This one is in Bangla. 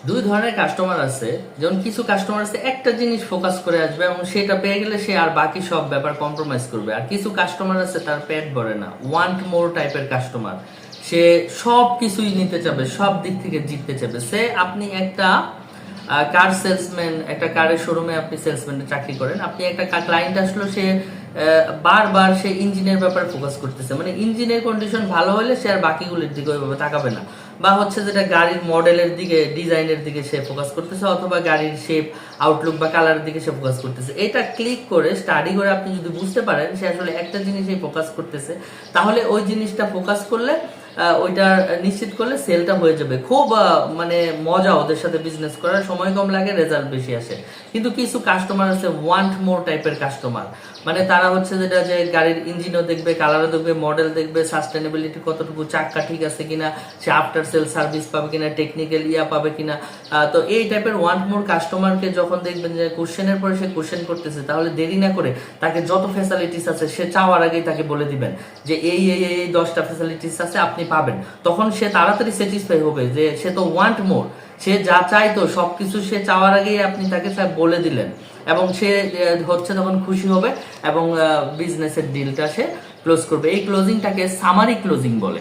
দুই ধরনের কাস্টমার আছে। যেমন কিছু কাস্টমার আছে একটা জিনিস ফোকাস করে আসবে এবং সেটা পেয়ে গেলে সে আর বাকি সব ব্যাপার কম্প্রোমাইজ করবে। আর কিছু কাস্টমার আছে তার পেট ভরে না, ওয়ান্ট মোর টাইপের কাস্টমার। সে সব কিছুই নিতে চাবে, সব দিক থেকে জিততে চাবে। সে আপনি একটা কার সেলসম্যান, একটা কারের শোরুমে আপনি সেলসম্যানের চাকরি করেন, আপনি একটা ক্লায়েন্ট আসলো, সে বারবার সে ইঞ্জিনের ব্যাপারে ফোকাস করতেছে, মানে ইঞ্জিনের কন্ডিশন ভালো হলে সে আর বাকিগুলোর দিকে ওইভাবে তাকাবে না। বা হচ্ছে যেটা গাড়ির মডেলের দিকে, ডিজাইনের দিকে সে ফোকাস করতেছে, অথবা গাড়ির শেপ, আউটলুক বা কালারের দিকে সে ফোকাস করতেছে। এটা ক্লিক করে স্টাডি করে আপনি যদি বুঝতে পারেন সে আসলে একটা জিনিসই ফোকাস করতেছে, তাহলে ওই জিনিসটা ফোকাস করলে ওইটা নিশ্চিত করলে সেলটা হয়ে যাবে। খুব মানে মজা ওদের সাথে বিজনেস করার, সময় কম লাগে, রেজাল্ট বেশি আসে। কিন্তু কিছু কাস্টমার আছে ওয়ান্ট মোর টাইপের কাস্টমার, মানে তারা হচ্ছে যেটা যে গাড়ির ইঞ্জিনও দেখবে, কালারও দেখবে, মডেল দেখবে, সাস্টেনেবিলিটি কতটুকু, চাক্কা ঠিক আছে কিনা, সে আফটার সেল সার্ভিস পাবে কিনা, টেকনিক্যাল পাবে কিনা। তো এই টাইপের ওয়ান্ট মোর কাস্টমারকে যখন দেখবেন যে কোশ্চেনের পরে সে কোশ্চেন করতেছে, তাহলে দেরি না করে তাকে যত ফ্যাসিলিটিস আছে সে চাওয়ার আগেই তাকে বলে দিবেন যে এই এই এই 10টা ফ্যাসিলিটিস আছে আপনি পাবেন। তখন সে তাড়াতাড়ি স্যাটিসফাই হবে, যে সে তো ওয়ান্ট মোর, সে যা চাইতো সবকিছু সে চাওয়ার আগেই আপনি তাকে বলে দিলেন, এবং সে হচ্ছে তখন খুশি হবে এবং বিজনেসের ডিলটা সে ক্লোজ করবে। এই ক্লোজিংটাকে সামারি ক্লোজিং বলে।